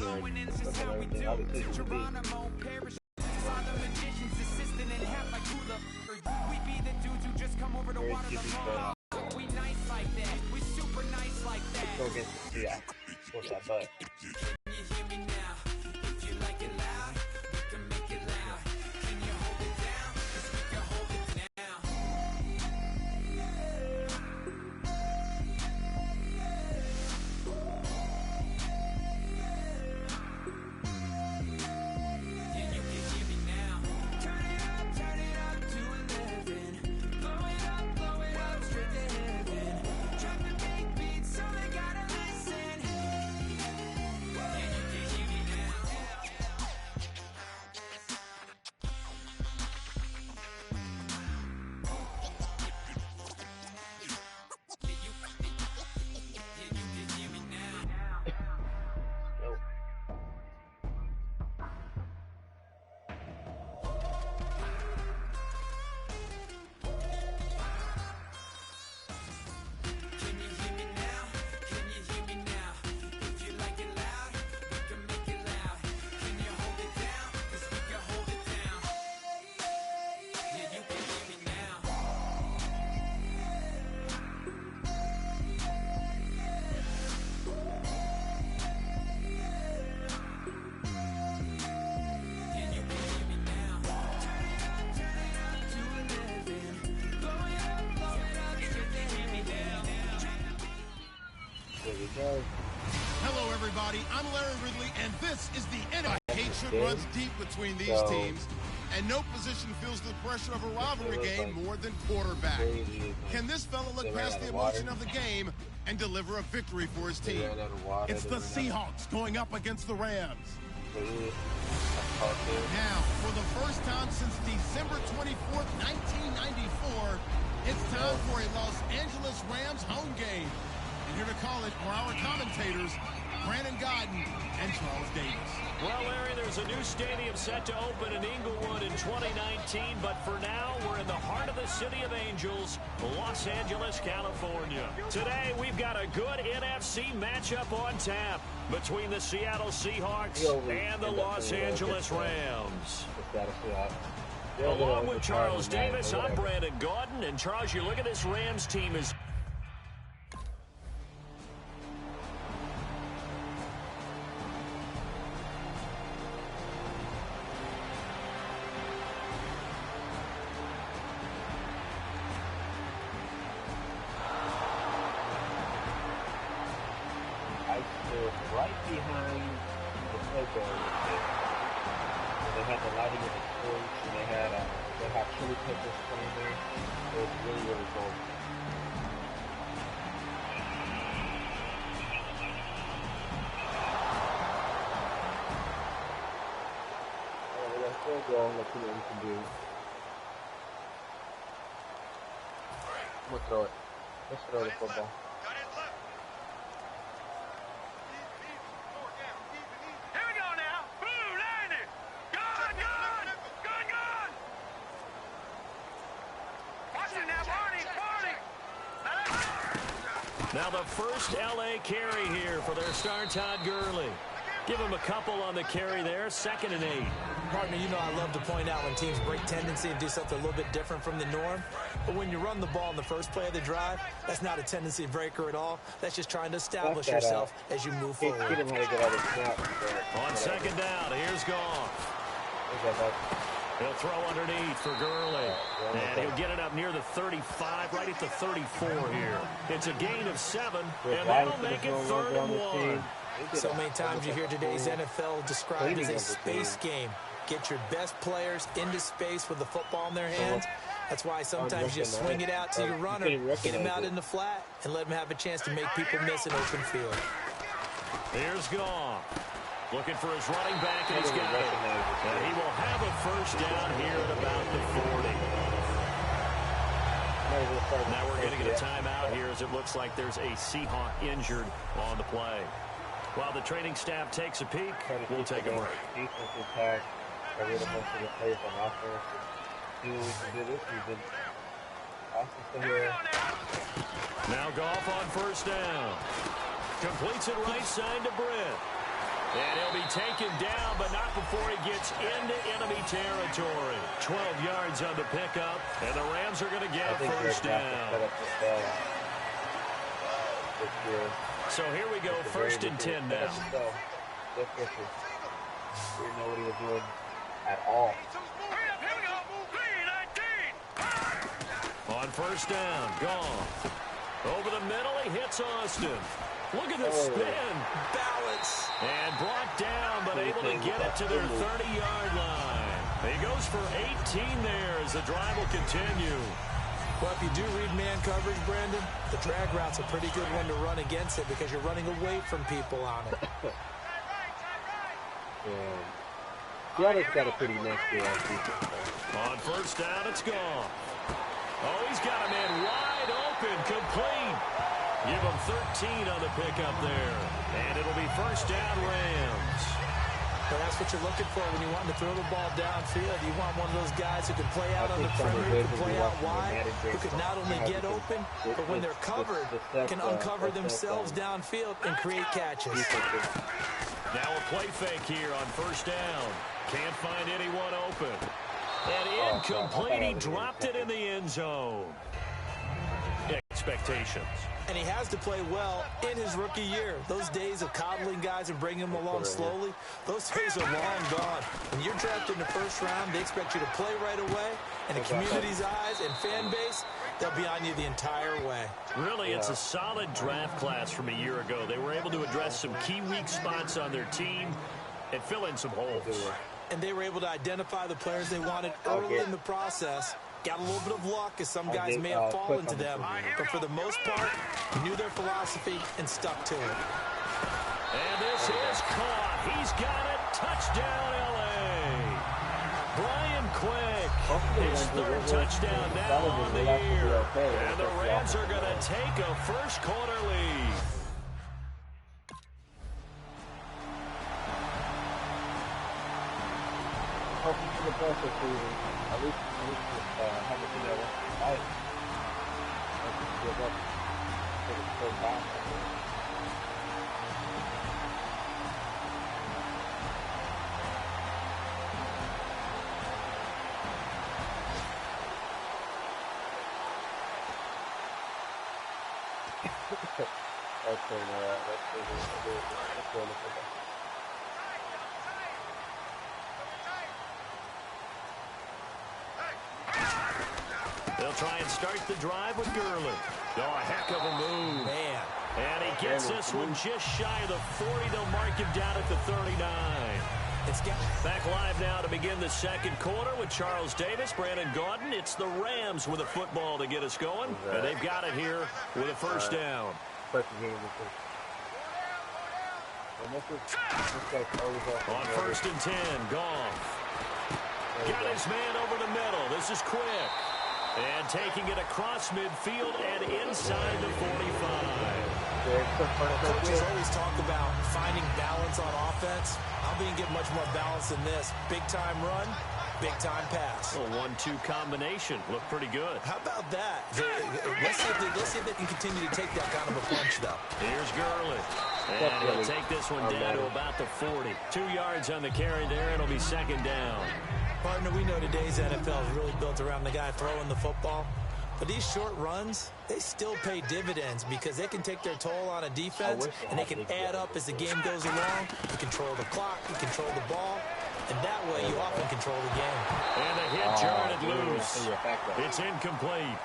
going in, this is how we do. Geronimo, Parrish, are the magician's assistant and half like hula. We be the dudes who just come over to water the lawn. We nice like that, we super nice like that. Let's go against the Seahawks. What's that butt? Can you hear me now? If you like it loud, we can make it loud. Can you hold it down? 'Cause we can hold it down. Hello, everybody. I'm Larry Ridley, and this is the NFL. Hatred runs deep between these teams, and no position feels the pressure of a rivalry game more than quarterback. Can this fella look past the emotion of the game and deliver a victory for his team? It's the Seahawks going up against the Rams. Now, for the first time since December 24th, 1994, it's time for a Los Angeles Rams home game. And here to call it are our commentators, Brandon Godden and Charles Davis. Well, Larry, there's a new stadium set to open in Inglewood in 2019, but for now, we're in the heart of the City of Angels, Los Angeles, California. Today, we've got a good NFC matchup on tap between the Seattle Seahawks and the Los Angeles Rams. Along with Charles Davis, I'm Brandon Godden, and Charles, you look at this Rams team is... right behind the playground. They had the lighting in the courts, and they had chili peppers playing there. It was really, really cool. Let's go. Let's see what we can do. I'm gonna throw it. Let's throw the football. Now the first LA carry here for their star Todd Gurley. Give him a couple on the carry there, 2nd and 8. Partner, you know I love to point out when teams break tendency and do something a little bit different from the norm. But when you run the ball in the first play of the drive, that's not a tendency breaker at all. That's just trying to establish yourself as you move forward. On 2nd down, here's Goff. He'll throw underneath for Gurley. And he'll get it up near the 35, right at the 34 here. It's a gain of 7, and that'll make it 3rd and 1. So many times you hear today's NFL described as a space game. Get your best players into space with the football in their hands. That's why sometimes you swing it out to your runner, get him out in the flat, and let him have a chance to make people miss an open field. Here's Goff. Looking for his running back, and he's got it. And he will have a first down here at about the 40. Now we're going to get a timeout here as it looks like there's a Seahawk injured on the play. While the training staff takes a peek, we'll take a break. Now Goff on first down. Completes it right side to Britt. And he'll be taken down, but not before he gets into enemy territory. 12 yards on the pickup, and the Rams are going to get first down. So here we go, first and 10 now. We didn't know what he was doing at all. On first down, gone. Over the middle, he hits Austin. Look at the spin. Balance. And brought down, but able to get it to their 30-yard line. He goes for 18 there as the drive will continue. Well, if you do read man coverage, Brandon, the drag route's a pretty good one to run against it because you're running away from people on it. Seattle's got a pretty nice deal on defense. On first down, it's gone. Oh, he's got a man wide open, complete. Give him 13 on the pickup there. And it'll be first down, Rams. But that's what you're looking for when you want to throw the ball downfield. You want one of those guys who can play out on the perimeter, who can play out wide, who can not only get open, but when they're covered, can uncover themselves downfield and create catches. Now a play fake here on first down. Can't find anyone open. And incomplete. He dropped it in the end zone. Expectations. And he has to play well in his rookie year. Those days of coddling guys and bringing them along slowly, those days are long gone. When you're drafted in the first round, they expect you to play right away. And the community's eyes and fan base, they'll be on you the entire way. Really, it's a solid draft class from a year ago. They were able to address some key weak spots on their team and fill in some holes. And they were able to identify the players they wanted early in the process. Got a little bit of luck as some guys may have fallen to them, but for the most part, knew their philosophy and stuck to it. And this is caught. He's got it. Touchdown, L.A. Brian Quick, his third touchdown now on the year. And the Rams are going to take a first quarter lead. Hoping for the best this season. At least have a good fight. Give up. Take it so back. Let's go. They'll try and start the drive with Gurley. Oh, a heck of a move. Man. And he gets this one just shy of the 40. They'll mark him down at the 39. Back live now to begin the second quarter with Charles Davis, Brandon Gaudin. It's the Rams with a football to get us going. And they've got it here with a first down. On first and 10, Goff. Got his man over the middle. This is Quick. And taking it across midfield and inside the 45. Coaches always talk about finding balance on offense. I don't think you get much more balance than this. Big-time run, big-time pass. A 1-2 combination. Looked pretty good. How about that? Let's see if they can continue to take that kind of a punch, though. Here's Gurley. And he'll take this one down to about the 40. 2 yards on the carry there. It'll be second down. Partner, we know today's NFL is really built around the guy throwing the football. But these short runs, they still pay dividends because they can take their toll on a defense, and they can add up as the game goes along. You control the clock, you control the ball, and that way you often control the game. And a hit jarred loose. It's incomplete.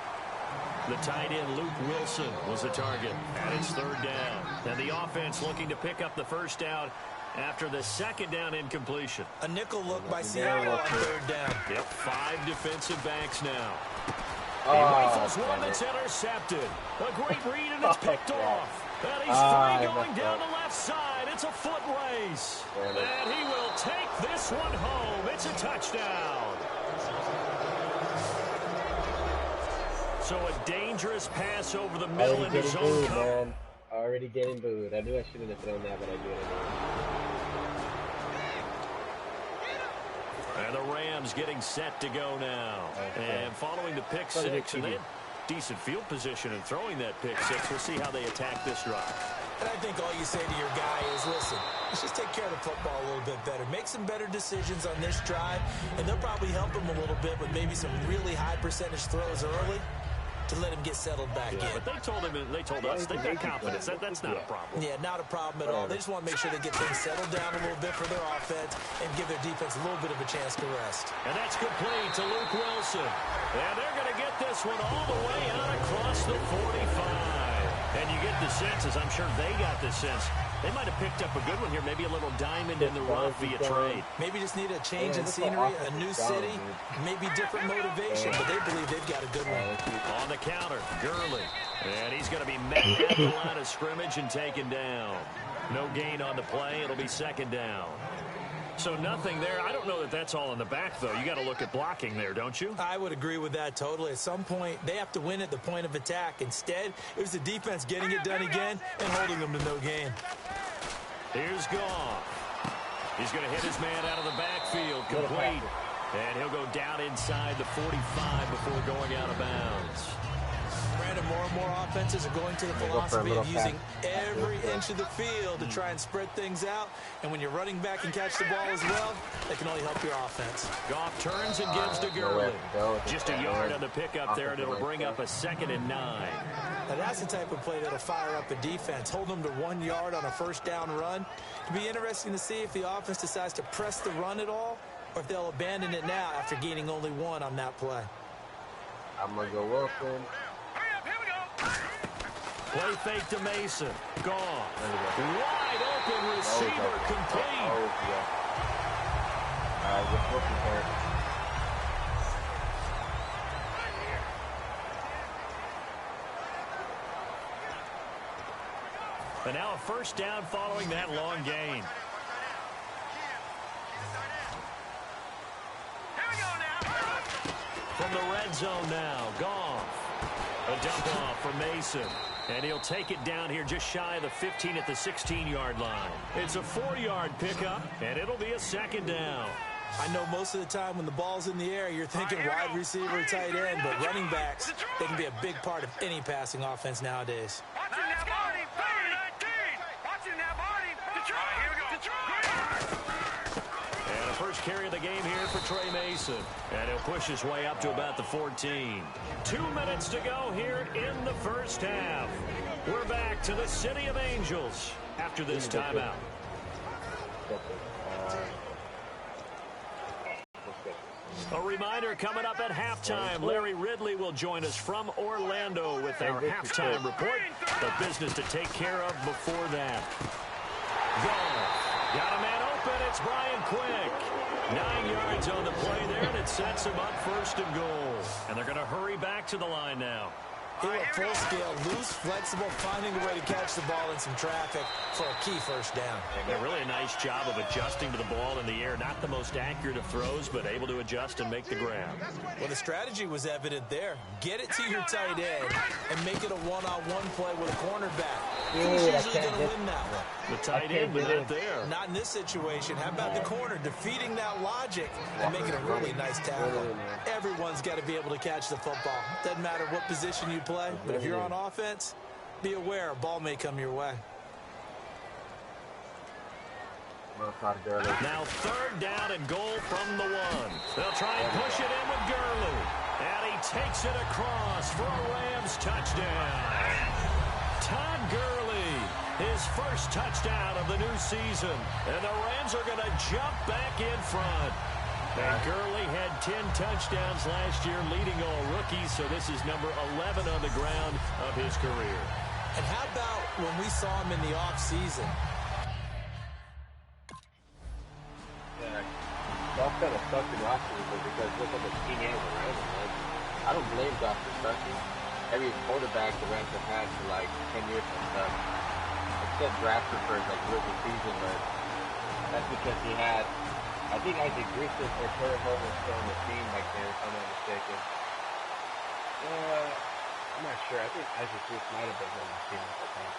The tight end, Luke Wilson, was the target. And it's third down. And the offense looking to pick up the first down after the second down incompletion. A nickel look by Seattle on third down. Yep, 5 defensive backs now. He rifles one that's intercepted. A great read, and it's picked off. And he's free going down the left side. It's a foot race. And he will take this one home. It's a touchdown. So a dangerous pass over the middle in his own cover. Already getting booed. I knew I shouldn't have thrown that, but I did it. And the Rams getting set to go now. And following the pick six, and they had decent field position in throwing that pick six. We'll see how they attack this drive. And I think all you say to your guy is, listen, let's just take care of the football a little bit better. Make some better decisions on this drive, and they'll probably help him a little bit with maybe some really high percentage throws early to let him get settled back in. But they told us they've got confidence. That's not a problem. Yeah, not a problem at all. They just want to make sure they get things settled down a little bit for their offense and give their defense a little bit of a chance to rest. And that's complete to Luke Wilson. And they're going to get this one all the way out across the 45. And you get the sense, as I'm sure they got the sense, they might have picked up a good one here, maybe a little diamond in the rough via trade. Maybe just need a change in scenery, a new city, maybe different motivation, but they believe they've got a good one. On the counter, Gurley. And he's going to be met at the line of scrimmage and taken down. No gain on the play. It'll be second down. So nothing there. I don't know that that's all in the back, though. You got to look at blocking there, don't you? I would agree with that totally. At some point, they have to win at the point of attack. Instead, it was the defense getting it done again and holding them to no gain. Here's Goff. He's going to hit his man out of the backfield, complete. And he'll go down inside the 45 before going out of bounds. Brandon, more and more offenses are going to the philosophy of using every inch of the field to try and spread things out. And when you're running back and catch the ball as well, that can only help your offense. Goff turns and gives to Gurley. Just a yard on the pickup there, and it'll bring up a 2nd and 9. Now that's the type of play that'll fire up a defense. Hold them to 1 yard on a first down run. It'll be interesting to see if the offense decides to press the run at all, or if they'll abandon it now after gaining only 1 on that play. I'm going to go Wilson. Play fake to Mason. Gone. Wide open receiver, complete. All right, just looking for it. And now a first down following that long gain. From the red zone now, Goff. A dump off for Mason. And he'll take it down here just shy of the 15 at the 16-yard line. It's a 4-yard pickup, and it'll be a 2nd down. I know most of the time when the ball's in the air, you're thinking wide receiver, tight end, but running backs, they can be a big part of any passing offense nowadays. And a first carry of the game here for Trey Mason. And he'll push his way up to about the 14. 2 minutes to go here in the first half. We're back to the City of Angels after this timeout. A reminder, coming up at halftime, Larry Ridley will join us from Orlando with our halftime report. The business to take care of before that. Got a man open. It's Brian Quick. 9 yards on the play there, and it sets him up 1st and goal. And they're going to hurry back to the line now. He went full scale, loose, flexible, finding a way to catch the ball in some traffic for a key first down. Yeah, really a nice job of adjusting to the ball in the air. Not the most accurate of throws, but able to adjust and make the grab. Well, the strategy was evident there. Get it to your tight end and make it a one-on-one play with a cornerback. Who's usually going to win that one? The tight end, but not there. Not in this situation. How about the corner defeating that logic and making a really nice tackle? Everyone's got to be able to catch the football. Doesn't matter what position you play, but if you're on offense, be aware a ball may come your way. Now 3rd down and goal from the 1. They'll try and push it in with Gurley. And he takes it across for a Rams touchdown. Todd Gurley, his first touchdown of the new season. And the Rams are going to jump back in front. And Gurley had 10 touchdowns last year, leading all rookies, so this is number 11 on the ground of his career. And how about when we saw him in the offseason? Yeah, Goff kind of sucked in offseason because look at the team he has around him. Like, I don't blame Goff for sucking. Every quarterback the Rams have had for like 10 years has sucked. Except drafted for his like rookie season, but that's because he had, I think Isaac Griffith or Terry Hall was still on the team back then, if I'm not mistaken. I'm not sure. I think Isaac Griffith might have been on the team at the time.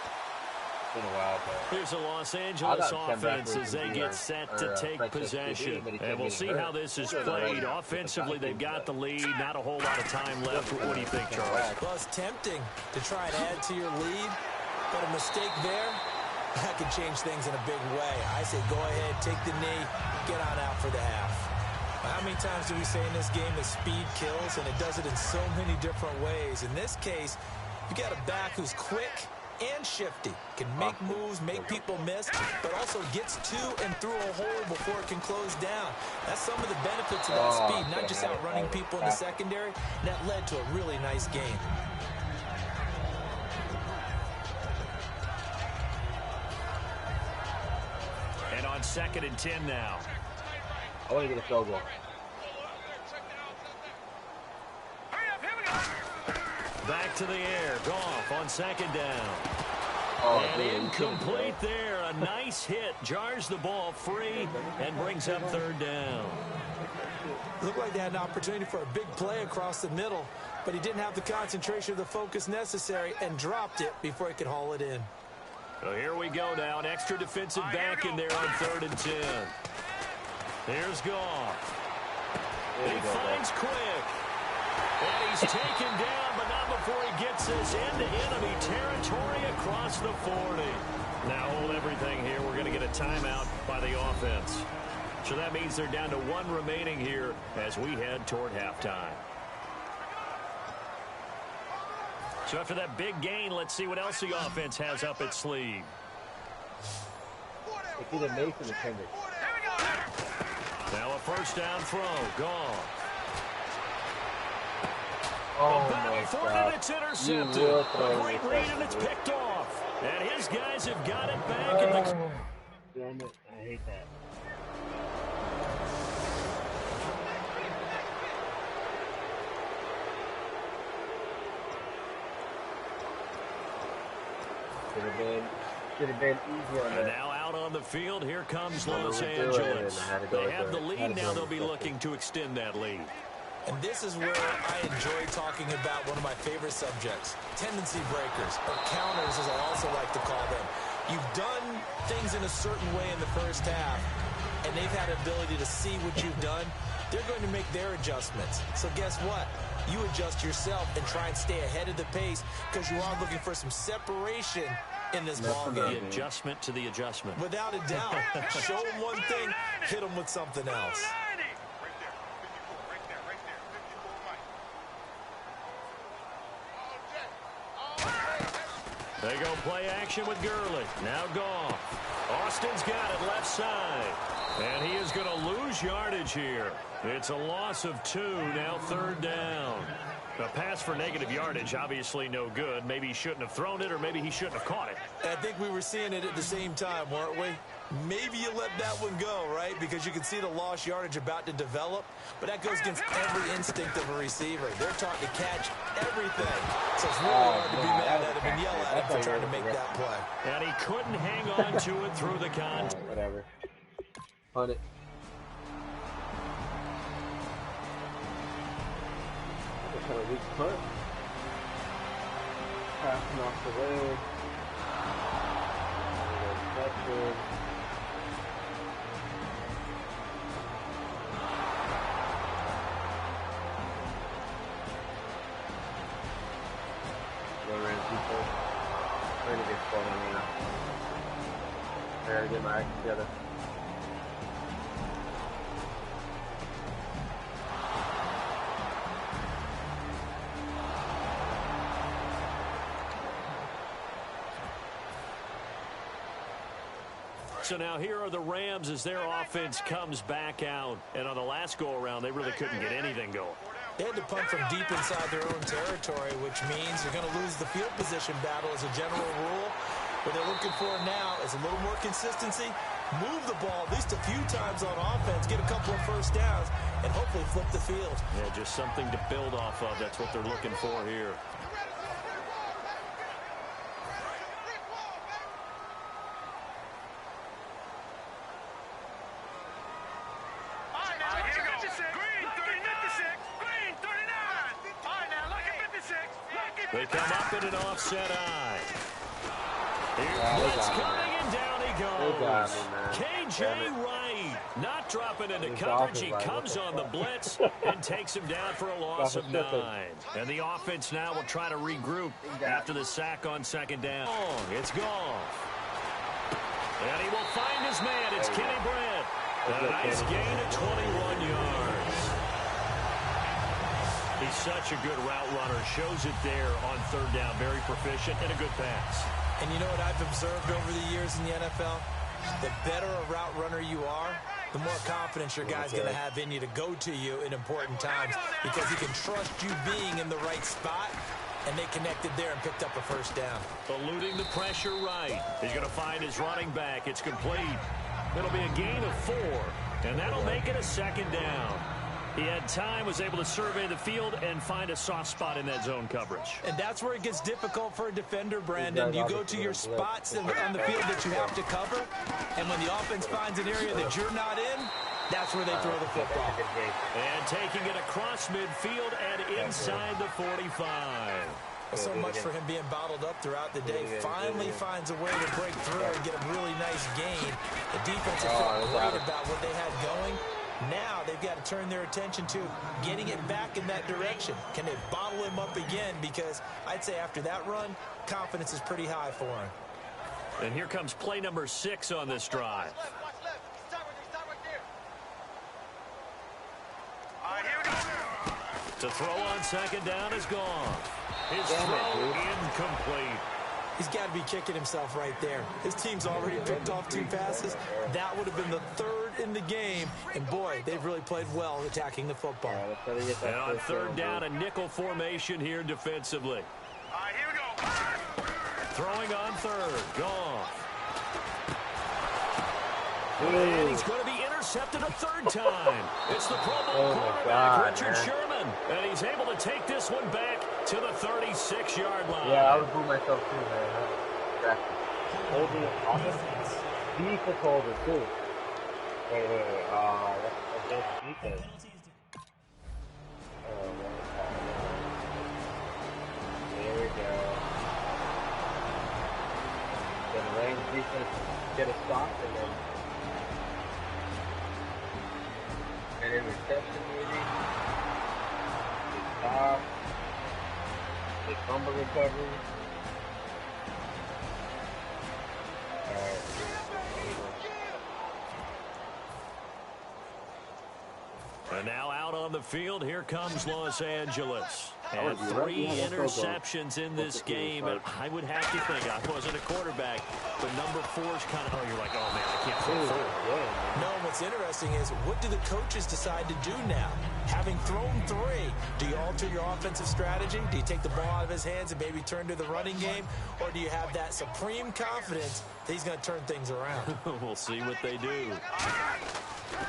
It's been a while, but here's a Los Angeles offense as they get set to take possession. And we'll see how this is played. Offensively, they've got the lead. Not a whole lot of time left. What do you think, Charles? Well, it's tempting to try and add to your lead, but a mistake there that can change things in a big way. I say go ahead, take the knee, get on out for the half. How many times do we say in this game that speed kills, and it does it in so many different ways? In this case, you got a back who's quick and shifty, can make moves, make people miss, but also gets to and through a hole before it can close down. That's some of the benefits of that speed, not just outrunning people in the secondary. That led to a really nice game. And on 2nd and 10 now. I want to get a field goal. Back to the air. Goff on 2nd down. And incomplete there. A nice hit. Jars the ball free and brings up 3rd down. Looked like they had an opportunity for a big play across the middle, but he didn't have the concentration or the focus necessary and dropped it before he could haul it in. So here we go now. An extra defensive back in there on 3rd and 10. Here's Goff. He finds Quick. And he's taken down, but not before he gets this into enemy territory across the 40. Now hold everything here. We're going to get a timeout by the offense. So that means they're down to 1 remaining here as we head toward halftime. So after that big gain, let's see what else the offense has up its sleeve. It's either Mason or Kendrick. Now a 1st down throw. Goff. Oh my God. It's intercepted. A great read, and it's picked off. And his guys have got it back. Damn it. I hate that. Should have been easier on that. And now out on the field, here comes Los Angeles. They have the lead now. They'll be looking to extend that lead. And this is where I enjoy talking about one of my favorite subjects, tendency breakers, or counters as I also like to call them. You've done things in a certain way in the first half, and they've had ability to see what you've done. They're going to make their adjustments. So guess what? You adjust yourself and try and stay ahead of the pace because you are looking for some separation in this ball game. The adjustment to the adjustment. Without a doubt. Show them one thing, hit them with something else. They go play action with Gurley. Now Goff. Austin's got it left side. And he is going to lose yardage here. It's a loss of 2, now 3rd down. A pass for negative yardage, obviously no good. Maybe he shouldn't have thrown it, or maybe he shouldn't have caught it. I think we were seeing it at the same time, weren't we? Maybe you let that one go, right? Because you can see the lost yardage about to develop. But that goes against every instinct of a receiver. They're taught to catch everything. So it's really hard to be mad at him and yell at him for trying to make that play. And he couldn't hang on to it through the contact. Whatever. Punt it. That's kind of weak punt. Passing off the leg. Reception. People trying to get spot on me now. I gotta get my act together. So now here are the Rams as their offense comes back out. And on the last go-around, they really couldn't get anything going. They had to punt from deep inside their own territory, which means they're going to lose the field position battle as a general rule. What they're looking for now is a little more consistency, move the ball at least a few times on offense, get a couple of 1st downs, and hopefully flip the field. Yeah, just something to build off of. That's what they're looking for here. They come up in an offset eye. Blitz coming, and down he goes. KJ Wright not dropping into coverage. He comes on the blitz and takes him down for a loss of 9. And the offense now will try to regroup after the sack on 2nd down. It's Goff. And he will find his man. It's Kenny Brent. A nice gain of 21 yards. He's such a good route runner. Shows it there on third down. Very proficient and a good pass. And you know what I've observed over the years in the NFL? The better a route runner you are, the more confidence your guy's going to have in you to go to you in important times because he can trust you being in the right spot, and they connected there and picked up a first down. Eluding the pressure right. He's going to find his running back. It's complete. It'll be a gain of 4, and that'll make it a second down. He had time, was able to survey the field and find a soft spot in that zone coverage. And that's where it gets difficult for a defender, Brandon. You go to your spots on the field that you have to cover, and when the offense finds an area that you're not in, that's where they throw the football. And taking it across midfield and inside the 45. So much for him being bottled up throughout the day. Finally finds a way to break through and get a really nice gain. The defense felt great about what they had going. Now they've got to turn their attention to getting it back in that direction. Can they bottle him up again? Because I'd say after that run, confidence is pretty high for him. And here comes play number 6 on this drive. To throw on second down is gone. His throw incomplete. He's got to be kicking himself right there. His team's already picked off 2 passes. That would have been the 3rd in the game. And, boy, they've really played well attacking the football. And on third down, a nickel formation here defensively. Here we go. Throwing on third. Gone. And he's going to be intercepted a 3rd time. It's the Pro Bowl quarterback, Richard Sherman. And he's able to take this one back to the 36-yard line. Yeah, I would boo myself too, man. Exactly. Holding offense. Defense holder too. Wait. That's defense. There we go. Then the Rams defense get a stop and then an interception maybe. They stop. They fumble recovery. And now out on the field, here comes Los Angeles. And 3 interceptions in this game. And I would have to think, I wasn't a quarterback, but number 4's kind of, you're like, oh, man, I can't throw 4. No, what's interesting is, what do the coaches decide to do now? Having thrown 3, do you alter your offensive strategy? Do you take the ball out of his hands and maybe turn to the running game? Or do you have that supreme confidence that he's going to turn things around? We'll see what they do.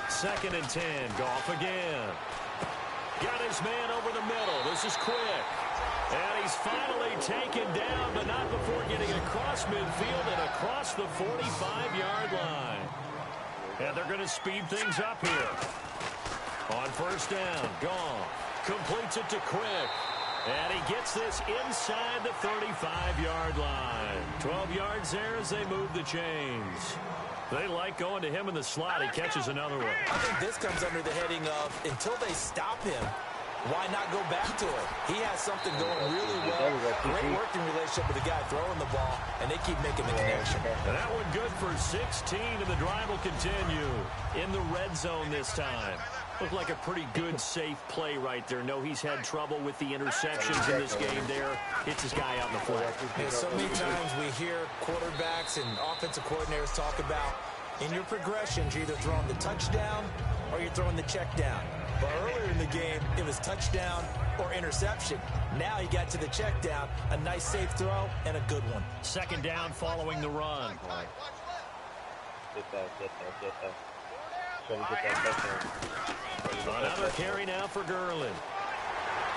2nd and 10, Goff again. Got his man over the middle. This is quick. And he's finally taken down, but not before getting across midfield and across the 45-yard line. And they're going to speed things up here. On first down, Goff completes it to Quick. And he gets this inside the 35-yard line. 12 yards there as they move the chains. They like going to him in the slot. He catches another one. I think this comes under the heading of, until they stop him, why not go back to it? He has something going really well. Great working relationship with the guy throwing the ball, and they keep making the connection. And that one good for 16, and the drive will continue in the red zone this time. Looked like a pretty good, safe play right there. No, he's had trouble with the interceptions in this game there. Hits his guy out in the flat. So many times we hear quarterbacks and offensive coordinators talk about, in your progressions, you're either throwing the touchdown or you're throwing the check down. But earlier in the game, it was touchdown or interception. Now he got to the check down, a nice safe throw, and a good one. 2nd down following the run. Get that. Another carry now for Gurley.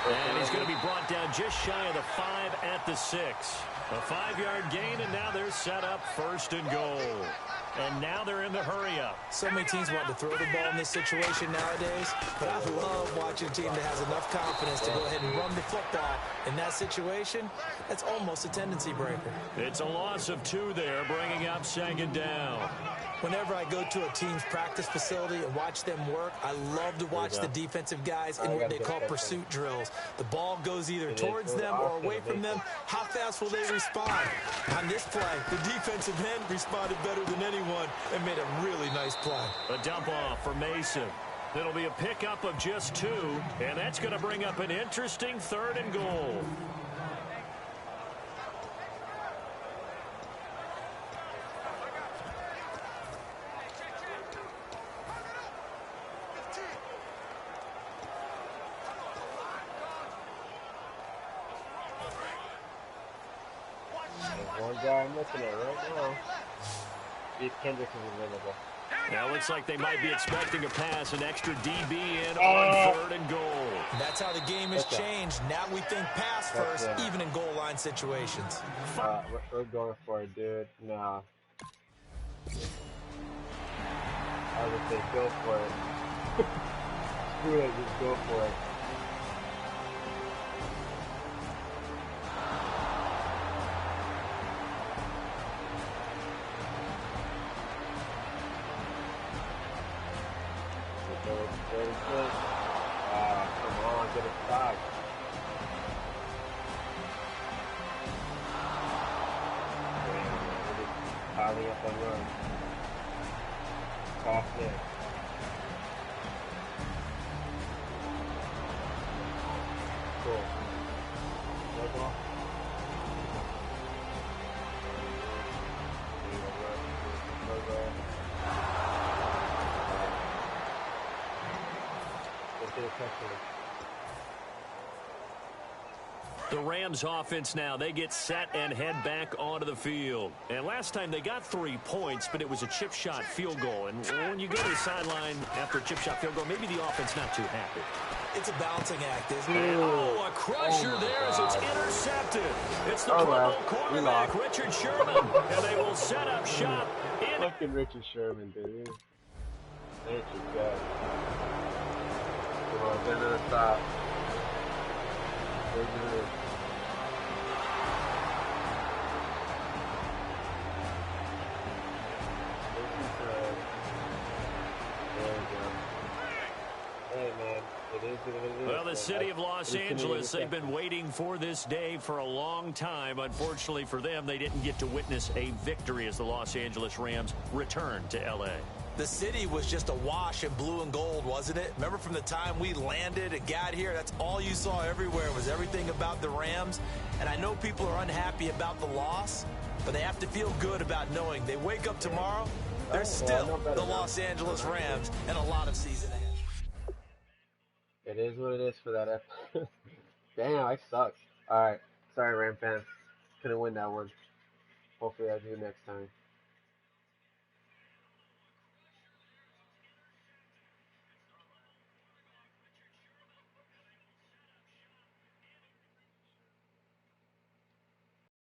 And he's going to be brought down just shy of the 5 at the 6. A 5-yard gain, and now they're set up 1st and goal. And now they're in the hurry-up. So many teams want to throw the ball in this situation nowadays, but I love watching a team that has enough confidence to go ahead and run the football. In that situation, that's almost a tendency breaker. It's a loss of 2 there, bringing up 2nd down. Whenever I go to a team's practice facility and watch them work, I love to watch the defensive guys in what they call pursuit drills. The ball goes either towards them or away from them. How fast will they respond? On this play, the defensive end responded better than anyone and made a really nice play. A dump off for Mason. It'll be a pickup of just 2, and that's going to bring up an interesting 3rd and goal. One guy I'm looking at right now. Steve Kendrick is available. Now looks like they might be expecting a pass, an extra DB in on 3rd and goal. That's how the game has changed. Now we think pass first, even in goal line situations. We're going for it, dude. Nah. I would say go for it. Screw it, just go for it. Come on, get a stop. Piling up on run. Off there. Cool. Let go. The Rams offense now, they get set and head back onto the field. And last time they got 3 points, but it was a chip shot field goal. And when you go to the sideline after a chip shot field goal, maybe the offense not too happy. It's a balancing act, isn't it? Oh, a crusher there as it's intercepted. It's the Pro Bowl quarterback, Richard Sherman. And they will set up shop in. Fucking Richard Sherman, dude. Thank you, God. Come on, get to the stop. There it is. Well, the city of Los Angeles, they've been waiting for this day for a long time. Unfortunately for them, they didn't get to witness a victory as the Los Angeles Rams return to L.A. The city was just awash in blue and gold, wasn't it? Remember from the time we landed and got here, that's all you saw everywhere was everything about the Rams. And I know people are unhappy about the loss, but they have to feel good about knowing they wake up tomorrow, they're still the Los Angeles Rams and a lot of season ahead. It is what it is for that episode. Damn, I suck. Alright, sorry, RamFam. Couldn't win that one. Hopefully I do next time.